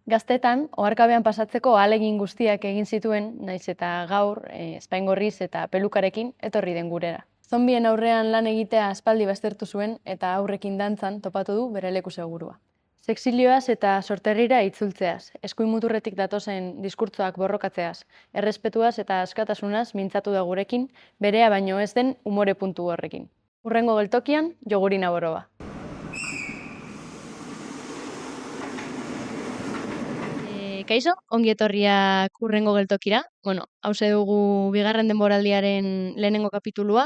Gaztetan, oharkabean pasatzeko ahalegin guztiak egin zituen, naiz eta gaur, ezpaingorriz eta pelukarekin etorri den gurera. Zombien aurrean lan egitea aspaldi baztertu zuen eta aurrekin dantzan topatu du bere leku segurua. Sexilioaz eta sorterrira itzultzeaz, eskuin muturretik datozen diskurtzoak borrokatzeaz, errespetuaz eta askatasunaz mintzatu da gurekin, berea baino ez den umore puntu horrekin. Hurrengo geltokian, Jogurina Boroba. Kaixo, ongi etorriak hurrengo geltokira. Bueno, hause dugu bigarren denboraldiaren lehenengo kapitulua.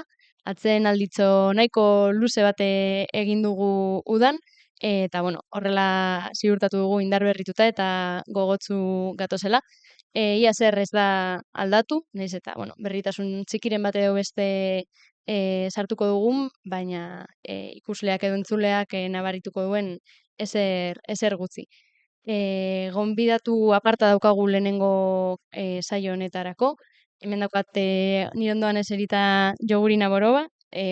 Atzen alditzo nahiko luze bate egin dugu udan. Eta, bueno, horrela ziurtatu dugu indar berrituta eta gogotsu gatozela. Ia zer ez da aldatu, nahiz eta, bueno, berritasun txikiren bate edo beste sartuko dugun, baina ikusleak edo entzuleak nabarituko duen ezer gutxi. Gonbidatu aparta daukagu lehenengo saio honetarako. Hemen daukat nire ondoan eserita Jogurina Boroba,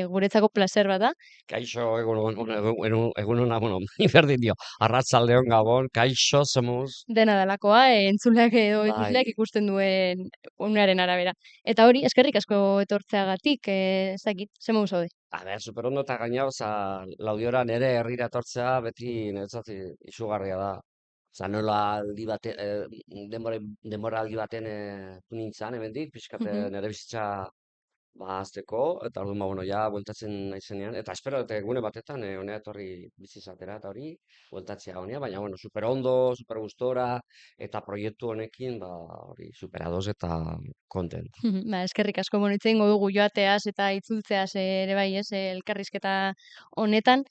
guretzako placer bat da. Kaixo, egun hona, bueno, berdin dio, arratsaldeon gabon, kaixo, zemuz. Dena dalakoa, entzuleak edo ikusleak ikusten duen unearen arabera. Eta hori, eskerrik asko etortzeagatik, ez dakit, ze moduz zaude? A ber, superondo eta gaina, laudiora nere herrira etortzea beti niretzat izugarria da. Nola aldi bate, denbora aldi baten nintzen, hemendik, pixkate nere bizitza azteko, eta orduan, bueno, ja, bueltatzen naizenean, eta espero, eta egune batetan, honea etorri bizi izatera, eta hori, bueltatzea honea, baina, bueno, super ondo, super gustora, eta proiektu honekin, hori, super ados eta content. Eskerrik asko, bueno, hitz egingo dugu joateaz eta itzultzeaz ere bai, ez, elkarrizketa honetan.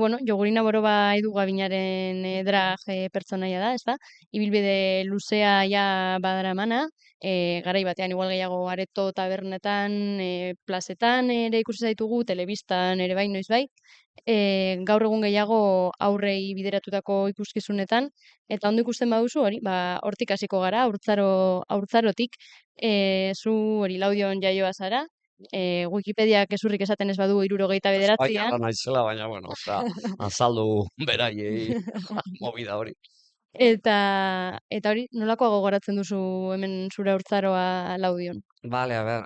Bueno, Jogurina Boroba Aidu Gabinaren drag pertsonaia da, ezta? Ibilbide luzea ja badaramana, garai batean igual gehiago areto tabernetan, plazetan ere ikusi zaitugu, telebistan ere bai, noiz bai. Gaur egun gehiago aurrei bideratutako ikuskizunetan, eta ondo ikusten baduzu hori, hortik hasiko gara, haurtzarotik, zu hori Laudion jaioa zara, Wikipediak gezurrik esaten ez badu 79an. Espainiarra naizela, baina, bueno, azaldu beraiei movida hori. Eta hori, nolakoa gogoratzen duzu hemen zure haurtzaroa Laudion? Bale, a ber,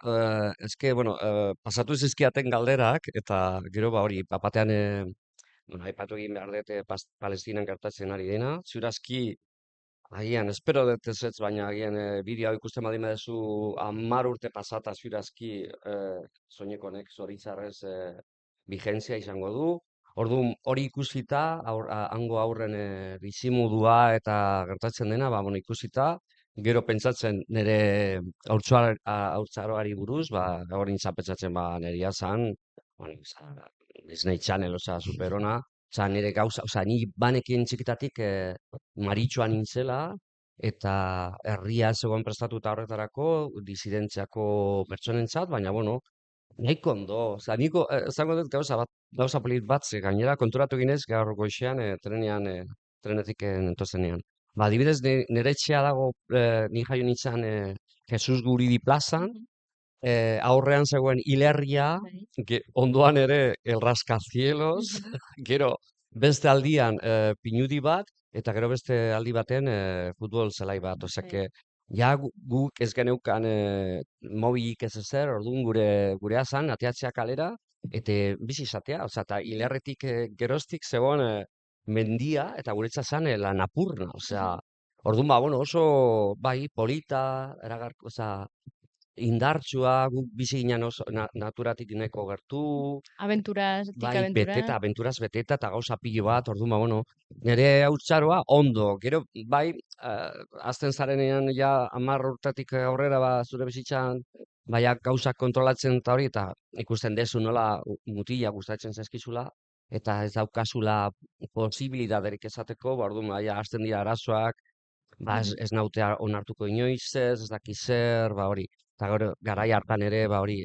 eske, bueno, pasatu zizkiaten galderak, eta gero, hori, papatean, bueno, aipatu egin behar dut Palestinan gertatzen ari dena, ziurazki, agian, espero dut ez, baina agian bideoa ikusten baldin baduzu 10 urte pasata ziurazki soinekonek zoritzarrez vigentzia izango du. Orduan hori ikusita, hango aurren bizimodua eta gertatzen dena, bueno, ikusita, gero pentsatzen nire haurtzaroari buruz, gaur nintzapetzatzen neria zan, bueno, Disney Channel, superona, nire gauza, ni banekien txikitatik maritxoan nintzela, eta herria zegoen prestatuta horretarako, disidentziako pertsonentzat, baina, bueno, nahiko ondo, niko, zango dut gauza polit bat, gainera konturatu ginez, gaur goixean, trenetik entozenean. Adibidez, nire etxea dago, ni jaio nintzen Jesus Guridi plazan, aurrean zegoen hilerria, ondoan ere el rascacielos, gero beste aldian pinudi bat, eta gero beste aldi baten futbol zelai bat. Osea, ja guk ez geneukan mobilik ez ezer, orduan gurea zan, ateatzea kalera, eta bizi izatea, eta hilerretik geroztik zegoen mendia, eta guretza zan la Napurna, orduan bueno, oso, bai, polita, eragarko, indartsua, guk bizi ginen oso naturatik nahiko gertu, Abenturaztik beteta, abenturaz beteta, eta gauza pilo bat, orduan, bueno, nire haurtzaroa ondo, gero, bai, azten zarenean ja 10 urtetik aurrera, zure bizitzan, gauzak kontrolatzen eta hori, eta ikusten dezu nola mutila gustatzen zaizkizula, eta ez daukazula posibilitaterik esateko, orduan, hasten dira arazoak, ez naute onartuko inoiz ez dakiz zer, hori. Eta garai hartan ere, hori,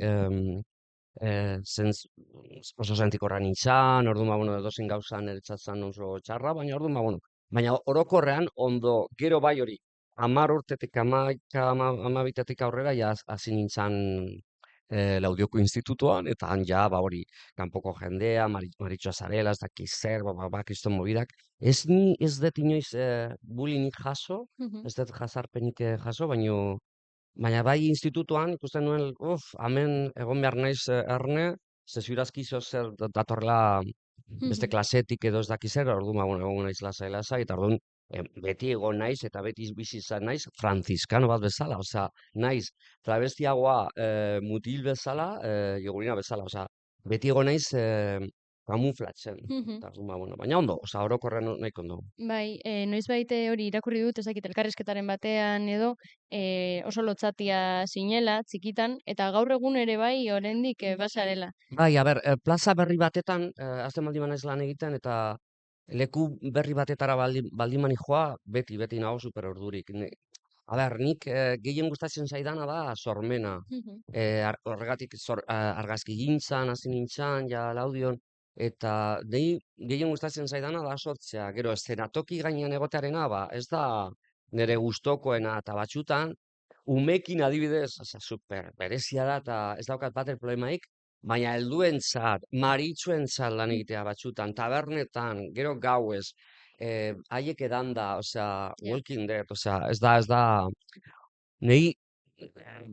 oso sentikorra nintzen, orduan, bueno, edozein gauza niretzat oso txarra, baina orduan, bueno, baina orokorrean ondo, gero bai hori, 10 urtetik, 12 aurrera, ja hasi nintzen Laudioko institutuan, eta han ja, ba hori, kanpoko jendea, Maritxoa Zarela, ez dakiz zer, kriston mobidak. Ez dut inoiz bullying jaso, Mhm. ez dut jazarpenik jaso, baina bai institutuan ikusten nuen, hemen egon behar naiz erne, ze ziurazki zer datorrela beste Mhm. klasetik edo ez dakiz zer, orduan, bueno, egon naiz lasai, eta orduan, beti egon naiz eta beti bizi izan naiz frantziskano bat bezala, osea, naiz travestiagoa mutil bezala, jogurina bezala, osea, beti egon naiz kamuflatzen. Mhm. Eta orduan, bueno, baina ondo, osea, orokorrean nahiko ondo. Bai, noizbait hori irakurri dut, ez dakit elkarrizketaren batean edo, oso lotzatia zinela, txikitan, eta gaur egun ere bai, oraindik bazarela. Bai, a ber, plaza berri batetan, azten baldin banaiz lan egiten, eta leku berri batetara baldin mani joa, beti nago super ordurik. A ber, nik gehien gustatzen zaidana da sormena. Mhm. Horregatik argazki gintzan, hasi nintzan, ja laudion, eta gehien gustatzen zaidana da sortzea. Gero, eszenatoki gainean egotearena, ba, ez da nire gustokoena, eta batxutan, umekin adibidez, osea, super berezia da, eta ez daukat bater problemaik, baina helduentzat, maritxuentzat lan egitea batzutan, tabernetan, gero gauez, haiek edanda, osea, Ja. Walking Dead, osea, ez da, nehi,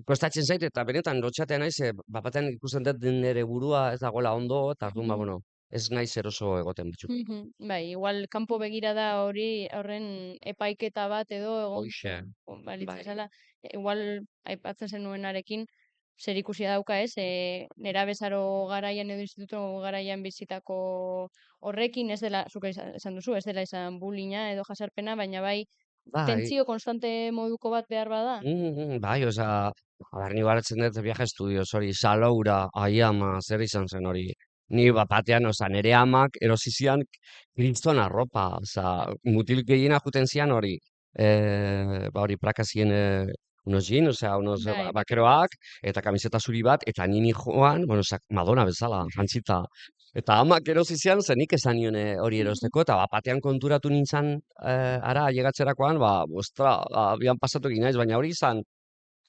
kostatzen zait, eta benetan lotxatea naiz, bapatean ikusten dut nire burua ez dagoela ondo, eta orduan, ba, Mhm. bueno, ez naiz eroso egoten batzutan. Mhm. Bai, igual kanpo begirada hori horren epaiketa bat edo Hoxe, balitz bai. bezala, igual aipatzen zenuenarekin zerikusia dauka, ez? Nerabezaro garaian edo instituto garaian bizitako horrekin ez dela, zuk esan duzu, ez dela izan bullyinga edo jasarpena, baina bai Bai, tentsio konstante moduko bat behar bada. bai, osea, a ber, ni baratzen dut viaje estudios hori, Saloura, ai ama, zer izan zen hori. Ni bapatean, osea, nire amak erosi zian kriston arropa, osea, mutil gehiena juten zian hori. Ba hori, prakazien unos jeans, osea, unos Bai, bakeroak, eta kamiseta zuri bat, eta nini joan, bueno, osea, Madonna bezala, jantzita. Eta amak erosi zian, zen nik esan nion hori Mhm. erosteko, eta bapatean konturatu nintzen ara, llegatzerakoan, ba, ostra, abian pasatu egin naiz, baina hori izan,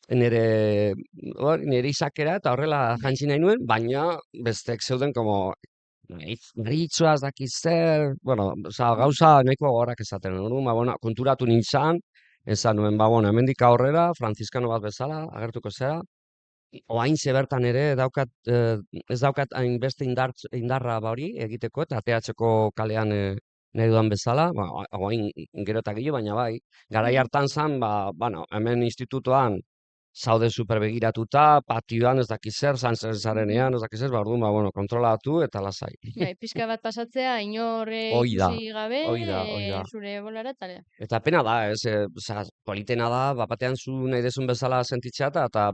nire, nire izakera eta horrela Bai. jantzi nahi nuen, baina bestek zeuden como ritxoaz dakiz zer, bueno, oza, Mhm. gauza nahiko gogorak esaten. Orduan, ba, bueno, konturatu nintzen, esan nuen, ba, bueno, hemendik aurrera, frantziskano bat bezala, agertuko zera, oaintxe bertan ere ez daukat hainbeste indarra ba hori egiteko eta ateatzeko kalean nahi dudan bezala, ba, oain gero eta gehiago, baina bai, garai Mhm. hartan zan, ba, bueno, hemen institutoan zaude super begiratuta, patioan ez dakiz zer, Mhm. zarenean ez dakiz zer, ba, orduan, ba, bueno, kontrolatu eta lasai. Bai, pixka bat pasatzea, inor Hoi da, ikusi gabe, hoi da. zure bolara talea. Eta pena da, ez, osea, politena da, bapatean zu nahi dezun bezala sentitzea eta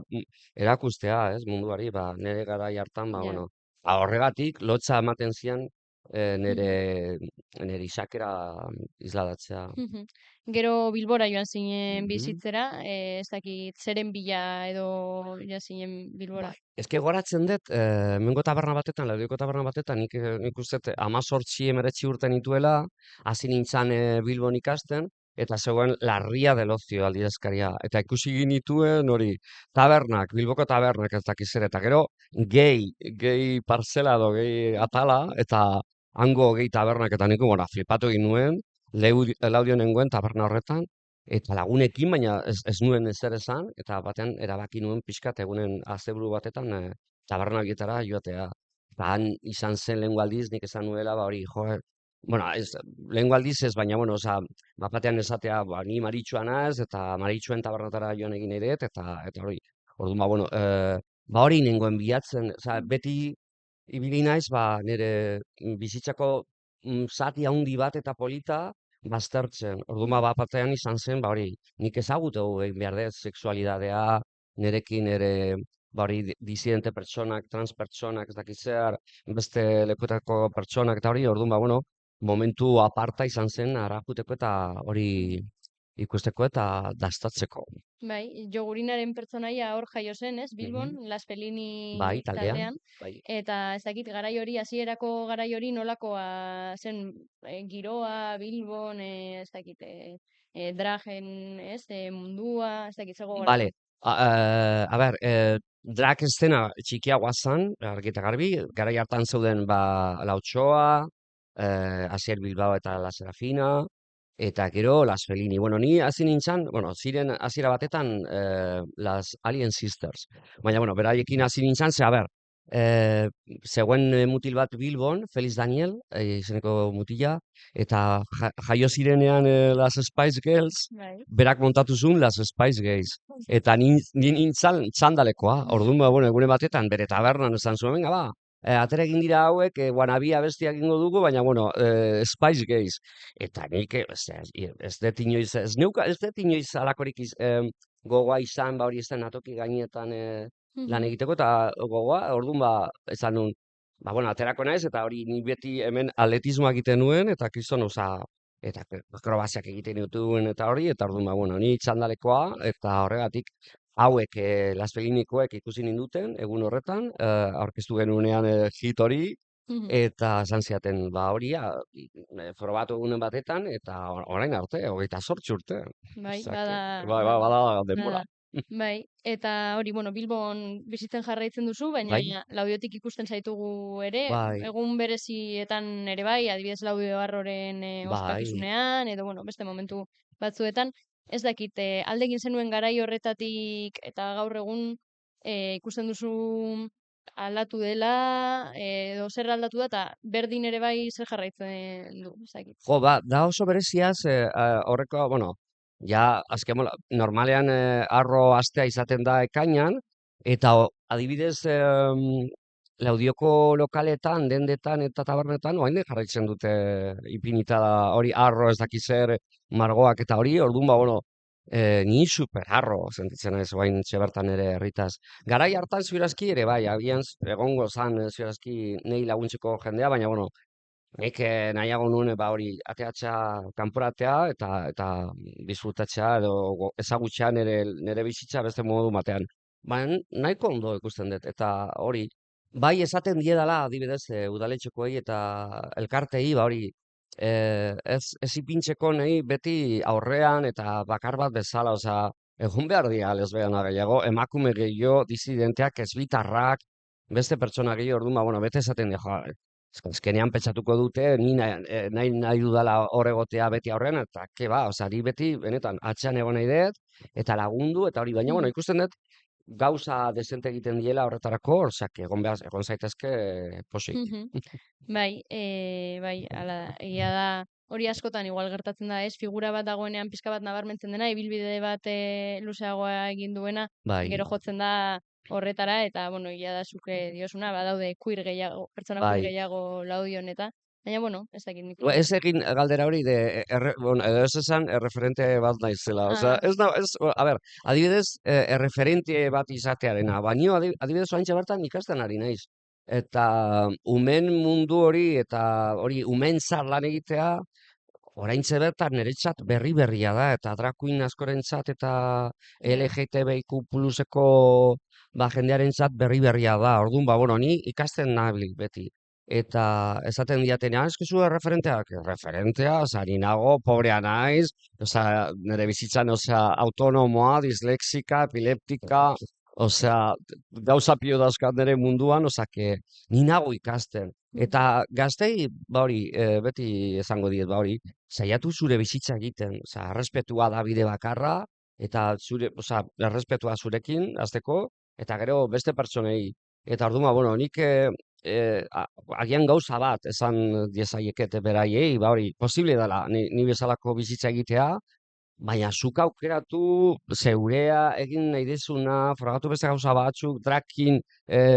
erakustea, ez, munduari, ba, nire garai hartan, ba, Ja. bueno, ba, horregatik, lotza ematen zian Mhm. nire isakera isladatzea. Mhm. Gero Bilbora joan zinen Mhm. bizitzera, ez dakit zeren bila edo joan zinen Bilbora. Bai, eske goratzen dut, hemengo taberna batetan, Laudioko taberna batetan, nik uste dut 18, 19 urte nituela, hasi nintzan Bilbon ikasten, eta zegoen Larria del Ocio aldizkaria. Eta ikusi ginituen hori, tabernak, Bilboko tabernak ez dakiz ere, eta gero gehi parcela edo gehi atala, eta hango gehi tabernak, eta niko, bueno, flipatu egin nuen, Laudio nengoen taberna horretan, eta lagunekin, baina ez nuen ezer esan, eta batean erabaki nuen pixkat egunen asteburu batetan taberna horietara joatea. Eta han izan zen lehengo aldiz, nik esan nuela, ba hori, jo, bueno, lehengo aldiz ez, baina, bueno, oza, batean esatea, ba, ni maritxua naz, eta maritxuen tabernatara joan egin ere, eta hori, orduan, ba, bueno, ba hori nengoen bilatzen, oza, beti ibili naiz, ba, nire bizitzako zati handi bat eta polita, baztertzen. Orduan, Mhm. ba, batean izan zen, ba, hori, nik ezagutu egin behar dut, sexualidadea, nirekin ere, ba, hori, disidente pertsonak, trans pertsonak, ez dakit zer, beste lekutako pertsonak, eta hori, orduan, ba, bueno, momentu aparta izan zen, arajuteko eta hori Mhm. ikusteko eta dastatzeko. Bai, jogurinaren pertsonaia hor jaio zen, ez? Bilbon, Mhm. Las Bai, Felini taldean, taldean, bai. eta ez dakit garai hori, hasierako garai hori nolakoa zen giroa, Bilbon, ez dakit, dragen, ez, mundua, ez dakit, zego Vale, goratzen. A ber, drag eszena txikiagoa zan, argi eta garbi, garai hartan zeuden La Ochoa, Asier Bilbao eta La Serafina, eta gero Las Felini. Bueno, ni hasi nintzen, bueno, ziren hasiera batetan Las Alien Sisters. Baina, bueno, beraiekin hasi nintzen, a ber, zegoen mutil bat Bilbon, Feliz Daniel, izeneko mutila, eta jaio zirenean Las Spice Girls, Bai. berak montatu zuen Las Spice Girls. Eta ni nintzan txandalekoa, orduan, bueno, egune batetan, bere tabernan esan zuen, venga, ba, atera egin dira hauek, wannabe abestiak egingo dugu, baina, bueno, Spice Girls. Eta nik, ez dut inoiz, ez dut inoiz alakorik gogoa izan, ba hori izan atoki gainetan lan egiteko, eta gogoa, orduan, ba, esan nun, ba, bueno, aterako naiz, eta hori ni beti hemen atletismoa egiten nuen, eta kriston, eta akrobaziak egiten dituen eta hori, eta orduan, ba, bueno, ni txandalekoa, eta horregatik, hauek Las Felinikoek ikusi ninduten, egun horretan, aurkeztu genuenean hit hori, eta esan ziaten, ba, hori, probatu egunen batetan, eta orain arte, 28 urte. Bai, Osake, bada, bada denbora. bada. Bai, eta hori, bueno, Bilbon bizitzen jarraitzen duzu, baina Bai, Laudiotik ikusten zaitugu ere, bai, egun berezietan ere bai, adibidez Laudio Barroren bai. ospakizunean, edo, bueno, beste momentu batzuetan, ez dakit, alde egin zenuen garai horretatik eta gaur egun ikusten duzu aldatu dela, edo zer aldatu da, eta berdin ere bai zer jarraitzen du, ez dakit. Jo, ba, da oso bereziaz, horreko, bueno, ja, azken normalean arro astea izaten da ekainan, eta adibidez, Laudioko lokaletan, dendetan eta tabernetan, oain jarraitzen dute ipinita hori arro ez dakiz zer, margoak eta hori, orduan ba, bueno, ni super arro sentitzen naiz oain bertan ere herritaz. Garai hartan ziurazki ere, bai, agian egongo zan ziurazki nei laguntzeko jendea, baina, bueno, nik nahiago nuen ba hori ateatzea kanporatea eta disfrutatzea edo ezagutzea nere bizitza beste modu batean. Baina nahiko ondo ikusten dut eta hori bai esaten diedala adibidez udaletxekoei eta elkartei ba hori ez ipintzeko nahi beti aurrean eta bakar bat bezala, osea egun behar dira lesbiana gehiago, emakume gehiago, disidenteak, ezbitarrak, beste pertsona gehiago, orduan, ba, bueno, bete esaten dira, azkenean pentsatuko dute, ni nahi dudala hor egotea beti aurrean, eta ke ba, osea, ni beti, benetan, atzean egon nahi dut, eta lagundu, eta hori, baina, bueno, ikusten dut, gauza desente egiten diela horretarako, orzak, egon zaitezke posik. Mhm. Bai, bai, ala da, egia da, hori askotan igual gertatzen da, ez, figura bat dagoenean pizka bat nabarmentzen dena, ibilbide bat luzeagoa egin duena, Bai, gero jotzen da horretara, eta, bueno, egia da zuke diosuna, badaude queer gehiago, pertsona queer bai. gehiago Laudion eta, baina, bueno, ez dakit nik Ez egin galdera hori de, bueno, edo ez esan erreferente bat naizela. Osea, Ah, ez da, ez, a ber, adibidez, erreferente bat izatearena, baino adibidez oantxe bertan ikasten ari naiz. Eta umen mundu hori, eta hori umen lan egitea, oraintxe bertan niretzat berria da, eta drag queen askorentzat eta ja. LGTBIQ pluseko ba, jendearentzat berria da. Orduan, ba, bueno, ni ikasten nabil beti. Eta esaten diatenean, eskezu referentea, oza, ni nago, pobrea naiz, oza, nire bizitzan, oza, autonomoa, dislexika, epileptika, osea, gauza pio dauzkat nire munduan, oza, ni nago ikasten. Eta gaztei, ba hori, beti esango diet, ba hori, saiatu zure bizitza egiten, osea, errespetua da bide bakarra, eta zure, osea, errespetua zurekin, azteko, eta gero beste pertsonei. Eta orduan, ba, bueno, nik agian gauza bat esan diezaieket beraiei, ba hori, posible dela, ni bezalako bizitza egitea, baina zuk aukeratu zeurea egin nahi dezuna, frogatu beste gauza batzuk, drakin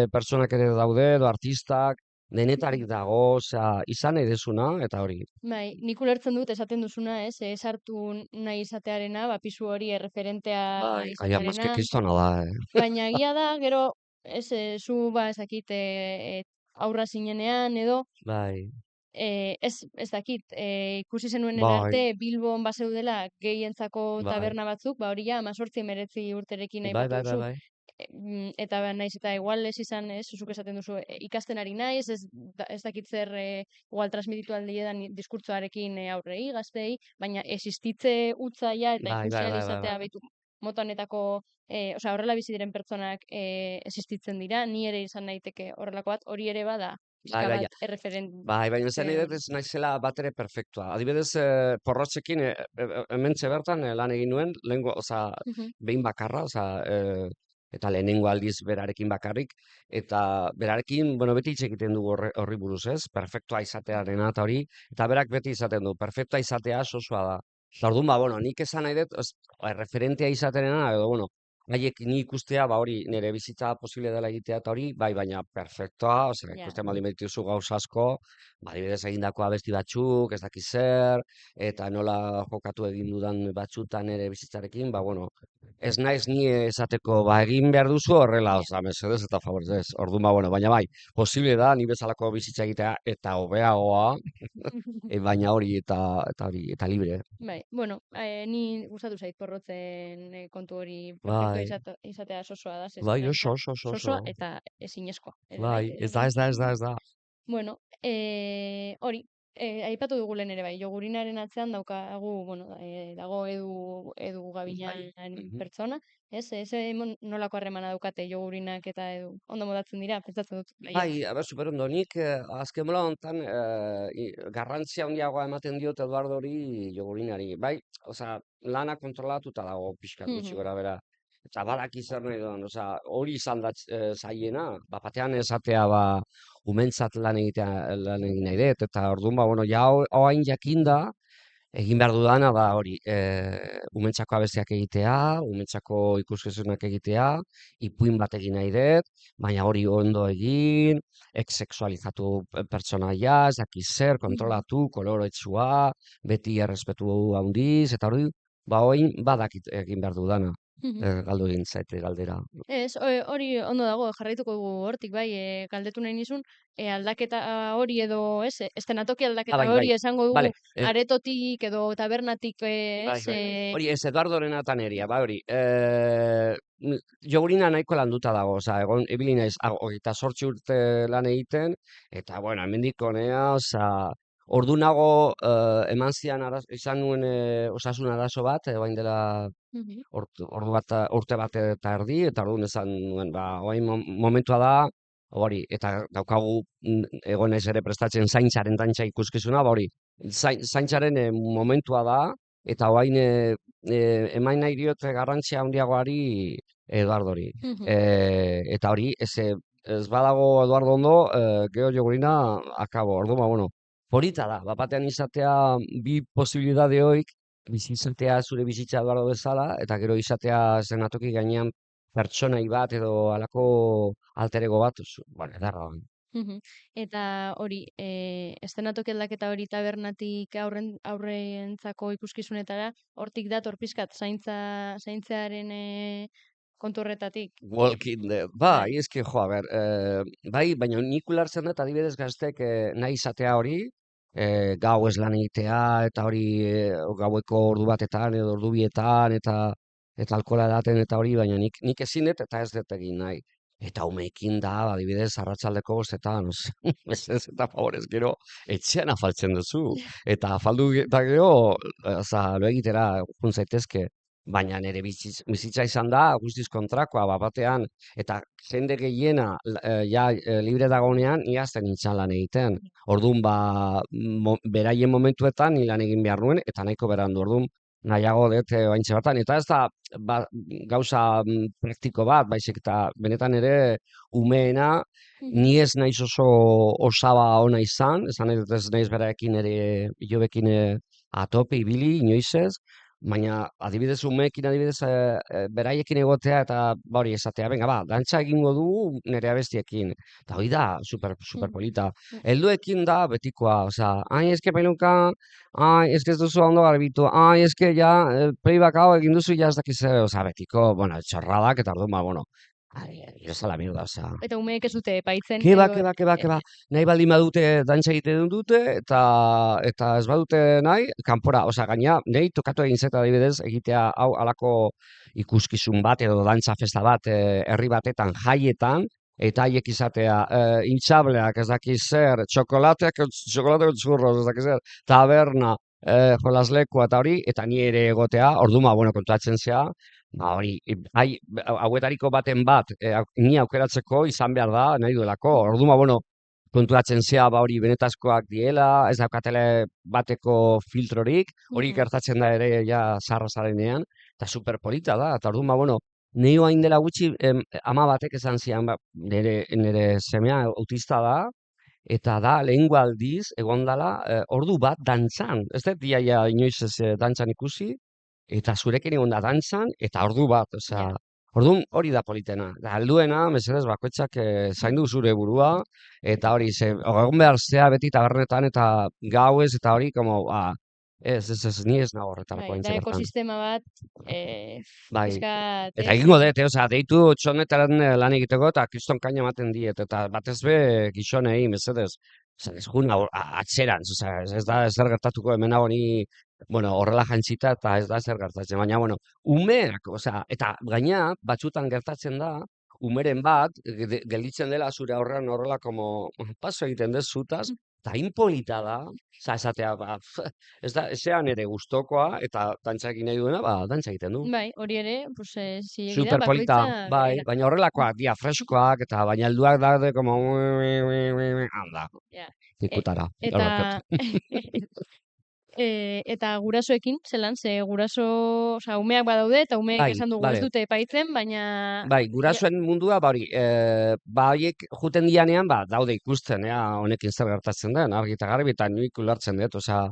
pertsonak ere daude, edo artistak, denetarik dago, osea, izan nahi dezuna, eta hori. Bai, nik ulertzen dut esaten duzuna, ez, sartu nahi izatearena, ba, pisu hori erreferentea Bai, aia, mazke izatearena, kristona da, baina egia da, gero, ez, zu, ba, ez dakit, aurra zinenean, edo, Bai, ez dakit, ikusi zenuen bai, arte, Bilbon bazeudela gehientzako bai, taberna batzuk, ba, hori ja, 18-19 urterekin bai, aipatu bai, bai, duzu, bai, eta naiz eta igual ez izan, ez, zuzuk esaten duzu, ikasten ari naiz, ez dakit zer, igual transmititu aldiedan diskurtsoarekin aurrei, gaztei, baina existitze utzaia eta bai, bai, bai, bai, ikusializatea bai. behitu motanetako, osea, horrela bizi diren pertsonak existitzen dira, ni ere izan naiteke horrelako bat, hori ere bada, Bai, pixka bai, bat bai, baina zen nahi dut erreferente. ez naizela batere perfektua. Adibidez, porrotxekin, hementxe bertan lan egin nuen, lehengo, oza, Mhm, behin bakarra, oza, eta lehenengo aldiz berarekin bakarrik, eta berarekin, bueno, beti hitz egiten dugu horri buruz, ez? Perfektua izatearena eta hori, eta berak beti izaten du, perfektua izatea sosoa da. Eta orduan, ba, bueno, nik esan nahi dut, referentea izatearena, edo, bueno, haiek ni ikustea, ba hori, nire bizitza posible dela egitea eta hori, bai, baina perfektoa, osea, ja. ikusten baldin badituzu gauza asko, ba, adibidez egindako abesti batzuk, ez dakiz zer, eta nola jokatu egin dudan batzutan ere bizitzarekin, ba, bueno, ez naiz ni esateko, ba, egin behar duzu horrela, Ja. osea, mesedez eta favorez, ez, orduan, ba, bueno, baina bai, posible da, ni bezalako bizitza egitea, eta hobeagoa, baina hori, eta hori, eta libre. Bai, bueno, ni gustatu zait porrotzen kontu hori perfecto Bai, izatea sosoa da, bai, oso, benetan oso, oso, oso. sosoa eta ezinezkoa ere bai, Bai, ez da, ez da, ez da, ez da. Bueno, hori, aipatu dugu lehen ere bai, jogurinaren atzean daukagu, bueno, dago edu Bai. gabinan Mhm. pertsona, ez? Nolako harremana daukate jogurinak eta edu, ondo modatzen dira, pentsatzen dut, baietz. Bai, aber, superondo, nik azken bola honetan garrantzia handiagoa ematen diot Eduardori jogurinari. Bai, osea, lana kontrolatuta dago pixkat gutxi Mhm, gora bera. Eta badaki zer nahi duen, osea, hori izan da zaiena, batean esatea, ba, umentzat lan egin nahi dut, eta orduan, ba, bueno, ja, oain jakinda, egin behar dudana da hori, umentzako abestiak egitea, umentzako ikuskizunak egitea, ipuin bat egin nahi dut, baina hori ondo egin, sexualizatu pertsonaia, ez dakiz zer, mhm, kontrolatu, koloretsua, beti errespetu handiz, eta hori, ba hori badakit egin behar dudana, mhm. galdu egin zaite galdera. Ez, hori ondo dago, jarraituko dugu hortik, bai, galdetu nahi nizun, aldaketa hori edo, ez, estenatoki Ah, aldaketa bai, bai, hori esango dugu bale, aretotik edo tabernatik, bai, ez, bai, bai. Hori, ez Eduardoren eta neria, ba, hori. Jogurina nahiko landuta dago, oza, egon, ibili naiz, 28 urte lan egiten, eta, bueno, hemendik honea, oza, ordu nago eman zian izan nuen osasun arazo bat, orain dela Mhm, ordu bat, urte bat eta erdi, eta orduan esan nuen, ba, orain momentua da, hori, eta daukagu egon naiz ere prestatzen zaintzaren dantza ikuskizuna, ba, hori, zaintzaren momentua da, eta orain emain nahi diot garrantzia handiagoari Eduardori. mhm, Eta hori, ez badago Eduardo ondo, geho jogurina akabo, orduan, ba, bueno, polita da, bapatean izatea bi posibilidade hoik, bizi izatea zure bizitza Eduardo bezala, eta gero izatea zenatoki gainean pertsonai bat edo halako alterego bat, bueno, edarra. mhm. Eta hori, estenatoki aldaketa hori tabernatik aurrentzako ikuskizunetara, hortik dator pixkat, zaintzearen kontu horretatik. Walking Dead. Bai. Bai, eske, jo, a ber, bai, baina nik ulertzen dut adibidez gaztek nahi izatea hori, gau ez lan egitea, eta hori gaueko ordu batetan edo ordu bietan, eta alkohola edaten eta hori, baina nik ezin dut eta ez dut egin nahi. Eta umeekin da, adibidez, arratsaldeko bostetan, ez eta favorez, gero, etxean afaltzen duzu. Eta afaldu eta gero, oza, lo egitera, jun zaitezke. Baina nire bizitza izan da, guztiz kontrakoa, batean, eta jende gehiena libre dagoenean, ni hasten nintzen lan egiten. Orduan, ba, beraien momentuetan, ni lan egin behar nuen, eta nahiko berandu, orduan, nahiago dut oaintxe bertan. Eta ez da, ba, gauza praktiko bat, baizik eta benetan ere, umeena, Mhm, ni ez naiz oso osaba ona izan, esan nahi dut ez naiz beraekin ere, ilobekin atope ibili, inoiz ez, baina adibidez umeekin adibidez beraiekin egotea eta ba hori esatea, venga ba, dantza egingo dugu nire abestiekin. Eta hori da, super mhm, polita. Helduekin da betikoa, osea, ai eske peluka, ai eske ez duzu ondo garbitu, ai eske ja playback hau egin duzu ja ez dakiz zer, osea, betiko, bueno, txorradak eta orduan ba, bueno, ai, ez la mierda, osea. Eta umeek ez dute epaitzen, Keba, edo... keba, keba, keba. Nahi baldin badute dantza egiten dute, eta ez badute nahi, kanpora, osea, gaina, nahi tokatu egin zeta adibidez, egitea hau halako ikuskizun bat edo dantza festa bat herri batetan jaietan, eta haiek izatea intxableak ez dakiz zer, txokolateak churros ez dakiz zer, taberna, jolaslekua eta hori, eta ni ere egotea, orduan, bueno, kontuatzen zea, hori, hauetariko baten bat, ni aukeratzeko izan behar da, nahi duelako, orduan, bueno, konturatzen zea, hori benetazkoak diela, ez daukatele bateko filtrorik, hori gertatzen da ere, ja, zarra zarenean, eta superpolita da, eta orduan, bueno, Nei hain dela gutxi, ama batek esan zian, nire semea autista da, eta da, lehengo aldiz, egon dela, ordu bat dantzan. Ez dut diaia inoiz ez dantzan ikusi, eta zurekin egon da dantzan, eta ordu bat, osea, orduan hori da politena. Da, alduena, mesedez, bakoitzak zaindu zure burua, eta hori, egon behar zea beti tabernetan, eta gauez, eta hori, como, ni ez nago horretarako Da aintzi bertan. ekosistema bat, Bai, pizkat, eta egingo dut, osea, deitu txonetan lan egiteko, eta kriston kaina ematen diet, eta batez be gizonei, mesedez, osea, ez jun atzerantz, osea, ez da ezer gertatuko hemen honi, bueno, horrela jantzita, eta ez da ezer gertatzen, baina, bueno, umeak, osea, eta gaina, batzutan gertatzen da, umeren bat, gelditzen dela zure aurrean horrela, como, paso egiten dezutaz, eta inpolita da, osea, esatea, ez da, ezean ere gustokoa, eta dantza egin nahi duena, dantza egiten du. Bai, hori ere, pues, zilegi da, Superpolita, bakoitza bai, berera. baina horrelakoak, dia, freskoak, eta baina helduak daude, como, anda, Ja. ikutara, Eta, eta gurasoekin, zelan, ze guraso, osea, umeak badaude, eta umeek Bai, esan dugu ez bale. dute epaitzen, baina... Bai, gurasoen mundua, hori, haiek juten dianean, daude ikusten, honekin zer gertatzen den, argi eta garbi, eta nik ulertzen dut, osea,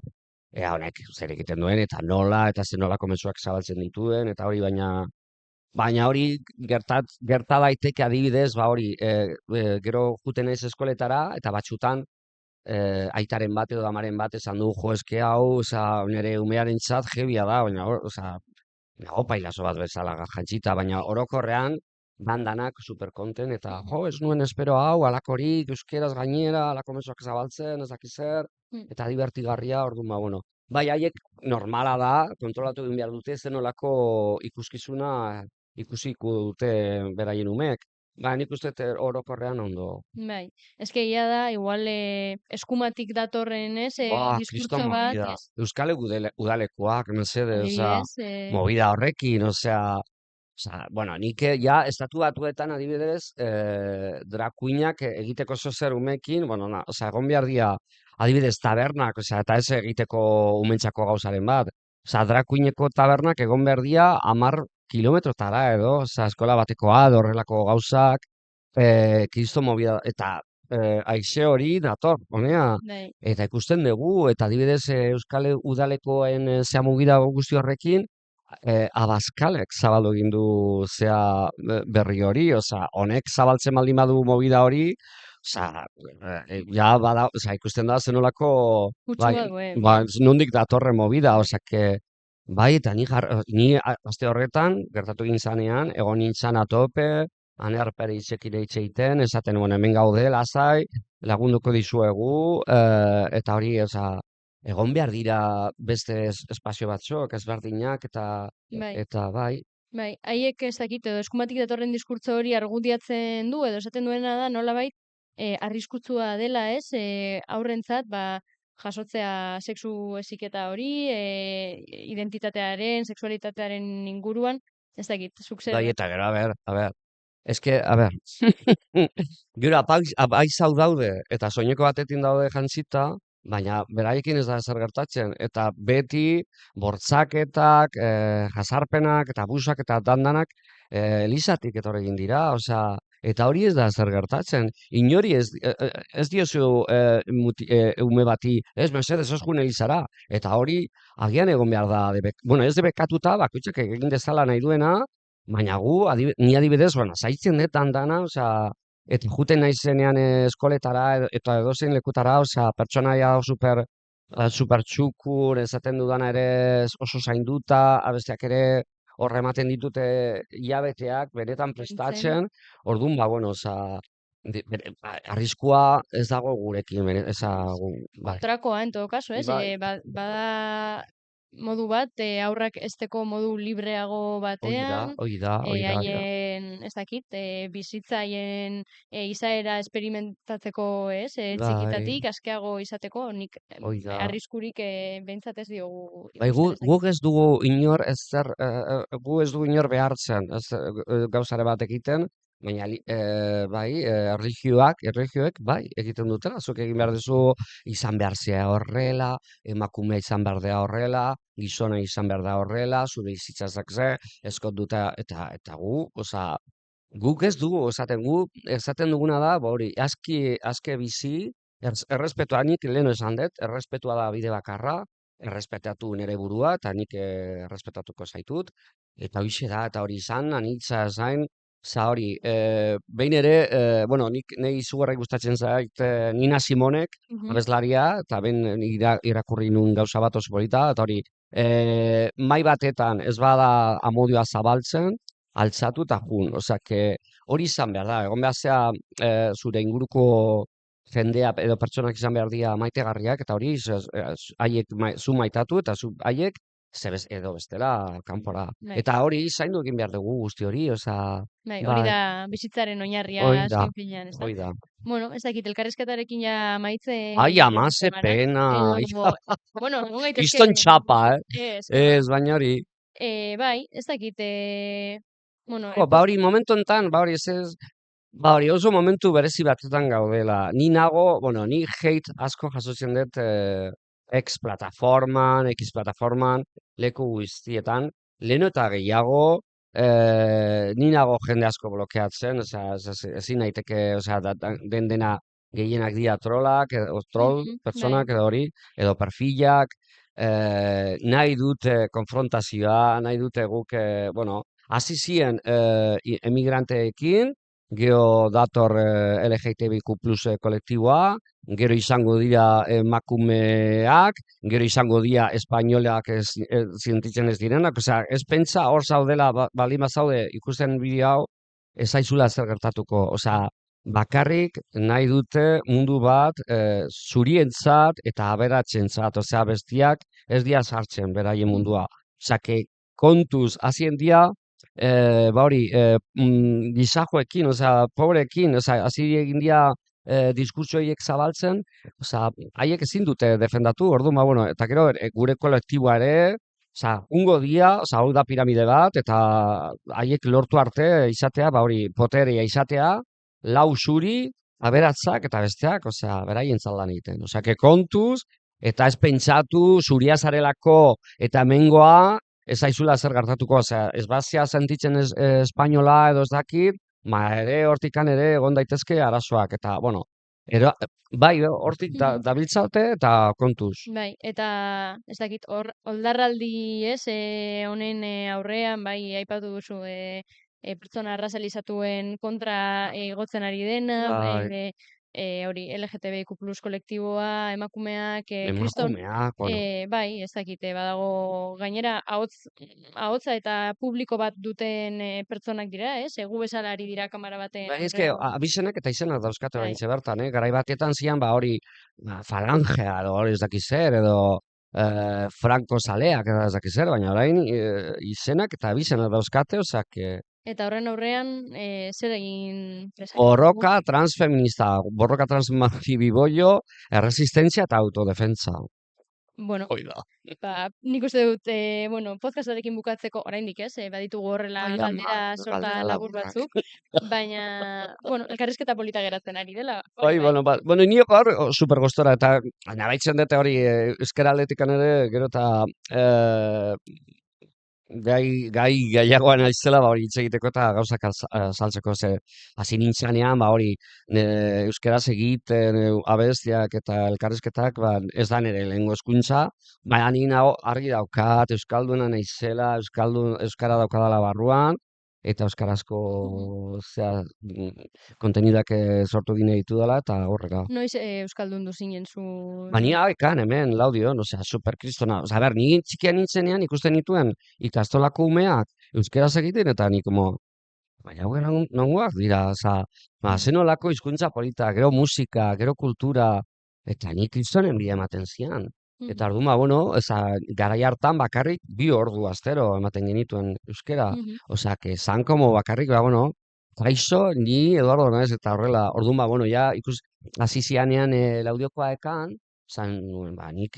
honek zer egiten duen, eta nola, eta zer nolako mezuak zabaltzen dituen, eta hori, baina hori gerta daiteke adibidez, hori, gero juten naiz eskoletara, eta batzutan, aitaren bat edo amaren bat esan du, jo, eske hau, osea, nire umearentzat jebia da, baina, osea, nago pailazo bat bezala jantzita, baina orokorrean bandanak superkonten, eta jo, ez nuen espero hau, alakorik, euskeraz gainera, alako mezuak zabaltzen, ez dakiz zer, eta divertigarria, orduan, bueno. Bai, haiek normala da, kontrolatu egin behar dute, zenolako ikuskizuna ikusiko dute beraien umeek. Nik uste dut orokorrean ondo. Bai, eske egia da, igual eskumatik datorren, ez, Kriston diskurtso bat, movida. Euskal udalekoak, mesede, osea, adibidez, movida horrekin, osea, bueno, nik ja, estatu batuetan adibidez, drag queenak egiteko zozer umekin, bueno, osea, egon behar dia, adibidez, tabernak, osea, eta ez egiteko umentzako gauzaren bat. Osea, drag queeneko tabernak egon behar dia 10 kilometrotara edo, osea, eskola batekoa, horrelako gauzak, kriston movida, eta aixe hori dator, honea, bai, eta ikusten dugu, eta adibidez Euskal Udalekoen zea mugida guzti horrekin, Abaskalek zabaldu egin du zea berri hori, osea, honek zabaltzen baldin badu movida hori, osea, ja bada, osea, ikusten da zenolako, kutsu bai, bat duen. nondik datorren movida, osea, bai, eta ni aste horretan, gertatu egin zanean, egon nintzen atope, ane harpere itxekin egiten, esaten, bueno, hemen gaude, lasai, lagunduko dizuegu, eta hori, osea, egon behar dira beste espazio batzuk, ezberdinak, Bai, eta bai. bai, haiek ez dakit, edo eskumatik datorren diskurtso hori argudiatzen du, edo esaten duena da, nolabait, arriskutsua dela, ez, aurrentzat, jasotzea sexu heziketa hori, identitatearen, sexualitatearen inguruan, ez dakit, zuk zer. Bai, eta gero, a ber, eske, a ber, gero apaizau daude, eta soineko batetin daude jantzita, baina beraiekin ez da ezer gertatzen, eta beti bortzaketak, jasarpenak, eta abusak, eta dandanak, elizatik etorri egin dira, osea, eta hori ez da ezer gertatzen. Inori ez diozu ume bati, ez mesedez ez jun elizara, eta hori agian egon behar da, bueno, ez debekatuta, bakoitzak egin dezala nahi duena, baina ni adibidez, bueno, zaitzen dut dana, osea, eta juten naizenean eskoletara eta edozein lekutara, osea, pertsonaia super txukur, esaten dudana ere oso zainduta, abesteak ere horre ematen ditute hilabeteak, benetan prestatzen, orduan, bueno, osea, arriskua ez dago gurekin, bai. Kontrakoa, en todo caso, ez? Bai. Bada modu bat, aurrak esteko modu libreago batean, Hori da. ez dakit, bizitzaien izaera esperimentatzeko, ez, Bai, txikitatik, askeago izateko, nik hoi da. arriskurik behintzat ez diogu Bai, ikusten, ez dakit. guk ez dugu inor ezer, gu ez dugu inor behartzen, ez gauzare bat egiten, baina bai, erlijioek bai, egiten dutela, zuk egin behar duzu izan behar zea horrela, emakumea izan behar da horrela, gizona izan behar da horrela, zure izitzazak ze, eskot duta, eta gu, guk ez dugu, esaten duguna da, ba hori, aske bizi, errespetua nik lehen esan dut, errespetua da bide bakarra, errespetatu nire burua, eta nik errespetatuko zaitut, eta horixe da, eta hori izan, anitza zain, hori, behin ere, bueno, nik nahi izugarri gustatzen zait Nina Simonek, Mhm, abeslaria, eta ben irakurri nun gauza bat oso polita, eta hori, mai batetan ez bada amodioa zabaltzen, altzatu eta jun, hori izan behar da, egon behar zea zure inguruko jendea edo pertsonak izan behar dira maitegarriak, eta hori haiek zu maitatu eta zu haiek zebez edo bestela kanpora. bai. Eta hori zaindu egin behar dugu guzti hori, Bai, hori bai, da bizitzaren oinarria hoi da, azken finean, ezta? hoi da. Bueno, ez dakit, elkarrizketarekin ja Ai, amaitzen ama, ze joan gara. pena, ai, Edo, bueno, egon gaitezke, kriston txapa, ez, que ba. Ez, baina hori. Bai, ez dakit, bueno, Ba hori, momentu enten, ba hori, ba hori, oso momentu berezi batetan gaudela. Ni nago, bueno, ni hate asko jasotzen dut X plataforman, leku guztietan, leheno eta gehiago, ni nago jende asko blokeatzen, ezin naiteke, den dena gehienak dira trollak, edo troll, mhm, bai, pertsonak, edo hori, edo perfilak, nahi dute konfrontazioa, nahi dute guk, bueno, hasi ziren emigranteekin, gero dator LGTBIQ plus kolektiboa, gero izango dira emakumeak, gero izango dira espainolak zientitzen ez direnak, ez pentsa hor zaudela, balima zaude ikusten bideo hau, ez zaizula zer gertatuko, bakarrik nahi dute mundu bat zurientzat eta aberatsentzat, bestiak ez dira sartzen beraien mhm, mundua. Kontuz, hazien dira, ba hori, gizajoekin, pobreekin, hasi egin dira diskurtso horiek zabaltzen, haiek ezin dute defendatu, orduan, ba, bueno, eta gero gure kolektiboa ere, ungo dia, hau da piramide bat, eta haiek lortu arte izatea, ba hori, poteria izatea, lau zuri, aberatzak eta besteak, beraien lan egiten. Que kontuz, eta ez pentsatu, zuria zarelako eta hemengoa, ez zaizula zer gertatuko, ez bazia sentitzen espainola edo ez dakit, ere hortikan ere egon daitezke arazoak, eta, bueno, bai, hortik mhm. dabiltzate eta kontuz. Bai, eta ez dakit, hor, oldarraldi, ez, honen aurrean, bai, aipatu duzu, pertsona arrazalizatuen kontra igotzen ari dena, Bai, hori, LGTBIQ plus kolektiboa, emakumeak, kriston, emakumeak, bueno. bai, ez dakite, badago, gainera, ahotsa eta publiko bat duten pertsonak dira, ez, gu bezala ari dira kamara baten Bai, aurrean, abizenak eta izenak dauzkate bai. oraintxe bertan, garai batetan zian, ba hori, falangea, edo hori ez dakiz zer, edo franko zaleak, edo ez dakiz zer, baina orain izenak eta abizenak dauzkate, Eta horren aurrean, zer egin dezakegu? borroka transfeminista, borroka transmafibiboio, erresistentzia eta autodefentsa. Bueno, Hoi da. nik uste dut, bueno, podcastarekin bukatzeko oraindik ez, baditugu horrela Ai, ama, galdera sorta galdera labur laburrak. batzuk, baina, bueno, elkarrizketa polita geratzen ari dela, hori Bai, bai. bueno, ni hor super gustora eta nabaitzen dute hori euskara atletikan ere, gero eta gaiagoan naizela, ba hori hitz egiteko eta gauzak azaltzeko, hasi nintzanean, ba hori euskaraz egiten abestiak eta elkarrizketak, ba ez da nire lehengo hezkuntza, baina ni nago argi daukat euskalduna naizela, euskara daukadala barruan eta euskarazko Mhm. kontenidak sortu gine ditudala eta horrela. Noiz euskaldundu zinen zu... Baina ekan hemen, Laudion, superkristona. Ber, ni txikian nintzenean ikusten nituen ikastolako umeak euskeraz egiten, eta ni como, baina hau nongoak dira, zenolako hizkuntza polita, gero musika, gero kultura, eta ni kristonen bide ematen zian. Eta orduan, bueno, garai hartan bakarrik 2 ordu astero ematen genituen euskera. Osea, que san como bakarrik, bueno, kaixo, ni Eduardo naiz eta horrela. Orduan, bueno, ja hasi zianean laudiokoa ekan, zan nuen, nik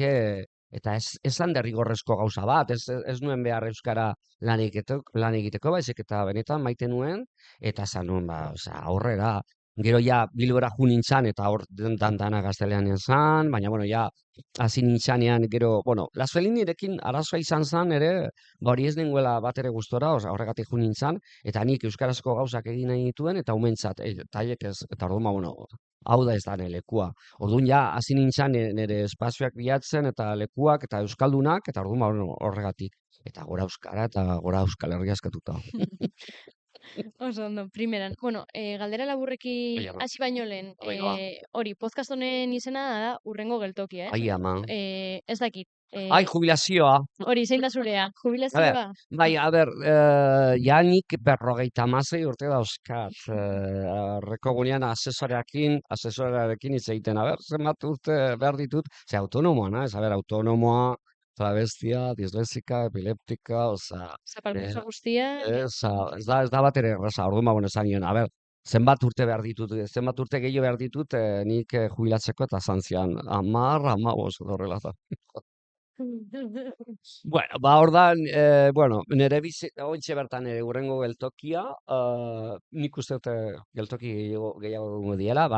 eta esan derrigorrezko gauza bat, ez nuen behar euskara lan egiteko, baizik eta benetan maite nuen, eta zan nuen, osea, aurrera. Gero ja Bilbora jo nintzan eta hor dana gaztelean zan, baina, bueno, ja hasi nintzanean, gero, bueno, Lazuelinirekin arazoa izan zen ere, hori ez nengoela bat ere gustora, horregatik jo nintzan, eta nik euskarazko gauzak egin nahi nituen, eta umentzat, eta haiek ez, eta orduan, bueno, hau da ez da lekua. Orduan ja, hasi nintzan nire espazioak bilatzen, eta lekuak, eta euskaldunak, eta orduan, bueno, horregatik. Eta gora euskara, eta gora Euskal Herria eskatuta. Oso ondo, primeran. Bueno, galdera laburrekin hasi baino lehen, hori, podcast honen izena da Urrengo Geltokia, ez? Ai, ama. Ez dakit. Ai, jubilazioa. Hori, zein da zurea? A ber, Jubilazioa? bai, a ber, ja nik 56 urte dauzkat. Horreko gunean asesorearekin hitz egiten. A ber, zenbat urte behar ditut, ze autonomoa, naiz, a ber, autonomoa, travestia, dislexika, epileptika, oza... Zapalkuntza guztia? Ez da bat ere erraza, orduan, bueno, esan nion, a ber, zenbat urte behar ditut, zenbat urte gehiago behar ditut, nik jubilatzeko eta zantzian, 10, 15 horrela da. Bueno, ordan, bueno, nire ointxe bertan Urrengo Geltokia, nik uste dut geltoki gehiago diela,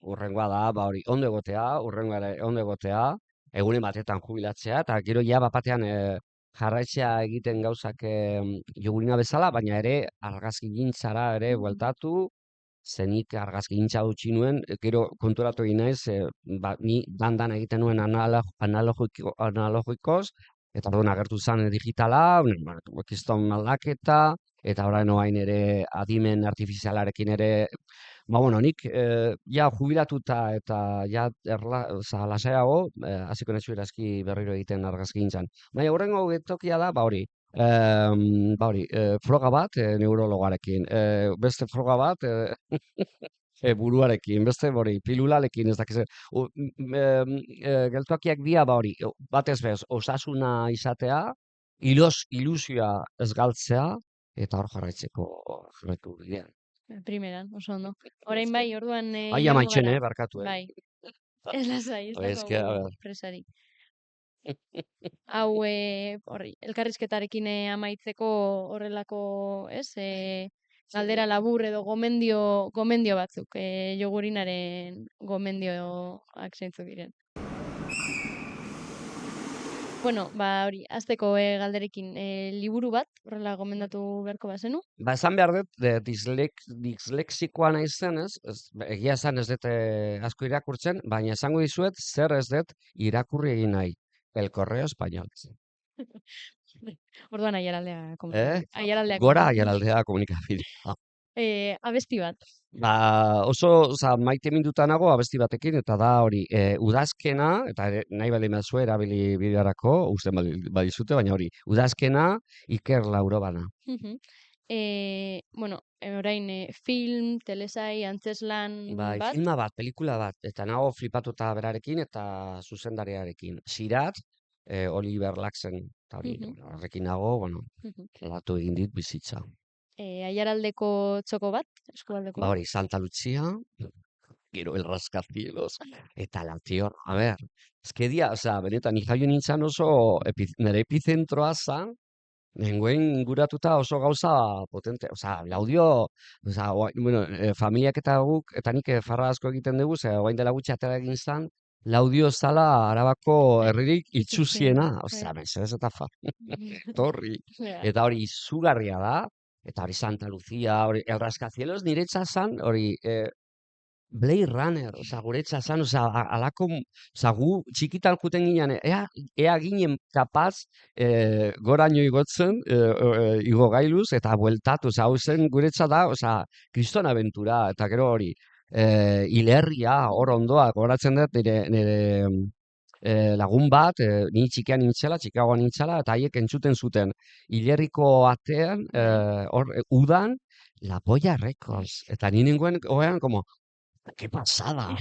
urrengoa da, hori, ondo egotea, urrengoa ere ondo egotea, egunen batetan jubilatzea, eta gero ja batean jarraitzea egiten gauzak jogurina bezala, baina ere argazkigintzara ere bueltatu, zenik argazkigintza utzi nuen, gero konturatu egin naiz, ni dan egiten nuen analogikoz, eta orduan agertu zen digitala, kiston aldaketa, eta orain oain ere adimen artifizialarekin ere, bueno, nik ja jubilatuta eta ja lasaiago, hasiko naizu erazki berriro egiten argazkigintzan. Baina Urrengo Geltokia da, hori, froga bat neurologarekin, beste froga bat buruarekin, beste hori, pilularekin, ez dakiz. Geltokiak dira, hori, batez bez, osasuna izatea, ilusioa ez galtzea, eta hor jarraitzeko jarraitu bidean. Primeran, oso ondo. Orain bai, orduan... Ai, amaitxen, barkatu, Bai. Ez lasai, ez da dago presari. Hau, horri, elkarrizketarekin amaitzeko horrelako, ez? Galdera labur edo gomendio batzuk, jogurinaren gomendioak zeintzuk diren. Bueno, hori, azteko galderekin, liburu bat, horrela gomendatu beharko bazenu? Esan behar dut, dislexikoa nahi zen, egia esan ez dut asko irakurtzen, baina esango dizuet, zer ez dut irakurri egin nahi. El Correo Español. Orduan Aiaraldea komunikabidea. Gora Aiaraldea komunikabidea. Abesti bat. Oso maite minduta nago abesti batekin, eta da hori, udazkena, eta nahi bali mazue erabili bidearako, usten badizute, baina hori, udazkena Iker Laurobana. Bueno, orain film, telesai, antzeslan bat? Filma bat, pelikula bat, eta nago flipatuta berarekin eta zuzendariarekin. Sirat, Oliver Laxen, eta hori, horrekin nago, bueno, latu egin dit bizitza. Aiaraldeko txoko bat, eskualdeko bat? Hori, Santa Lucia, gero El Rascacielos, eta La Tierra, a ber, ezkedia, benetan, jaio nintzen oso, nire epizentroa zan, nengoen inguratuta oso gauza potente, laudio, bueno, familiak eta guk, eta nik farra asko egiten dugu, oain dela gutxi atera egin zan, laudio zala Arabako herririk itxusiena, mesedez eta torri, eta hori izugarria da, eta hori Santa Lucia, hori El Rascacielos niretza zan, hori Blade Runner, guretza zan, alako, gu txikitan juten ginen, ea ginen kapaz goraino igotzen, igogailuz, eta bueltatu, hau zen guretza da, kriston aventura, eta gero hori, hilerria, hor ondoa, goratzen dut, nire lagun bat, ni txikian txikagoan nintzela, eta haiek entzuten zuten, hilerriko atean, hor, udan, La Polla Records, eta ni nengoen, oean, como, ¿qué pasada?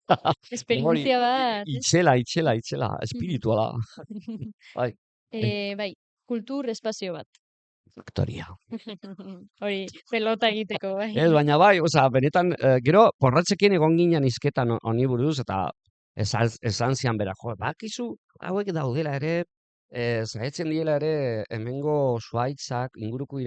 Hori, Esperientzia bat, ez? itxela, espirituala. Bai, Bai, kultur espazio bat. aktoria. Hori, pelota egiteko, bai. Ez, baina bai, osea, benetan, gero, porratzekin egon ginen izketan honi buruz, eta esan zian bera, jo, bakizu, hauek daudela ere, zaitzen diela ere, hemengo zuhaitzak, inguruko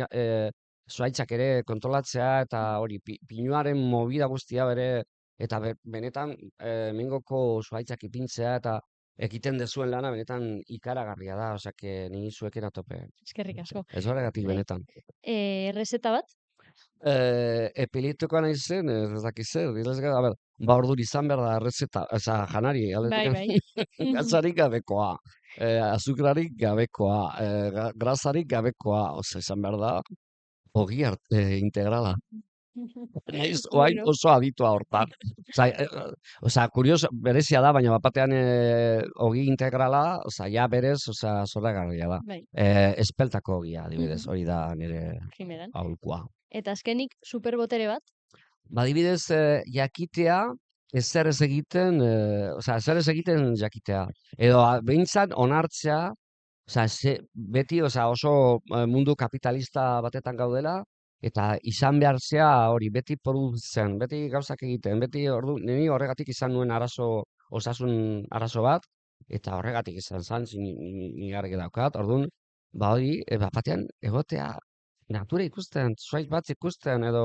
zuhaitzak ere kontrolatzea, eta hori, pinuaren movida guztia bere, eta benetan, hemengoko zuhaitzak ipintzea, eta egiten dezuen lana, benetan ikaragarria da, osea, ni zuekin atope. Eskerrik asko. Ez horregatik Bai. benetan. Errezeta bat? Epilituko nahi zen, ez dakiz zer, a ber, ba orduan izan behar da errezeta, oza, janari, Bai, aldetik, bai. gatzarik gabekoa, azukrarik gabekoa, grasarik gabekoa, oza, izan behar da, ogi integrala. Naiz, oain Bueno, oso aditua hortan. Oza, kurioso, berezia da, baina bapatean ogi integrala, oza, ja berez, oza, zoragarria da. bai. Espeltako ogia, adibidez, hori da nire Primeran. aholkua. Eta azkenik, superbotere bat? Adibidez, jakitea, ezer ez egiten, osea, ezer ez egiten jakitea. Edo, behintzat, onartzea, osea, beti, osea, oso mundu kapitalista batetan gaudela, eta izan behar zea hori, beti produzitzen, beti gauzak egiten, beti, niri horregatik izan nuen osasun arazo bat, eta horregatik izan zen, ni argi daukat, orduan, ba hori, bat batean, egotea, natura ikusten, zuhaitz bat ikusten, edo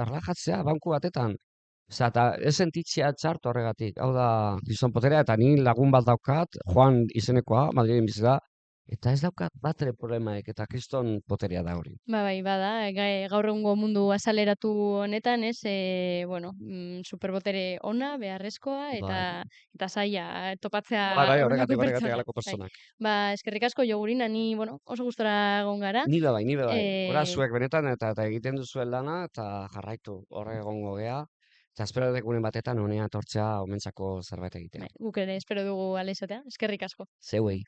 erlajatzea banku batetan. Osea, eta ez sentitzea txarto horregatik. Hau da, gizon poterea, eta ni lagun bat daukat, Juan izenekoa, Madrilen bizi da, eta ez daukat batere problemaek, eta kriston poterea da hori. Bai, bada, gaur egungo mundu azaleratu honetan, ez, bueno, superbotere ona, beharrezkoa, Bai, eta zaila, topatzea bai, horrelako horregatik pertsona. alako Bai. personak. Ba, eskerrik asko jogurina, ni, bueno, oso gustora egon gara. Ni bai, ni bai. Hora E, zuek benetan, eta egiten duzuen lana, eta jarraitu, horre egongo gea. Eta espero dekunen batetan honea etortzea omentzako zerbait egitea. bai, guk ere espero dugu ala izatea. Eskerrik asko. Zeuei.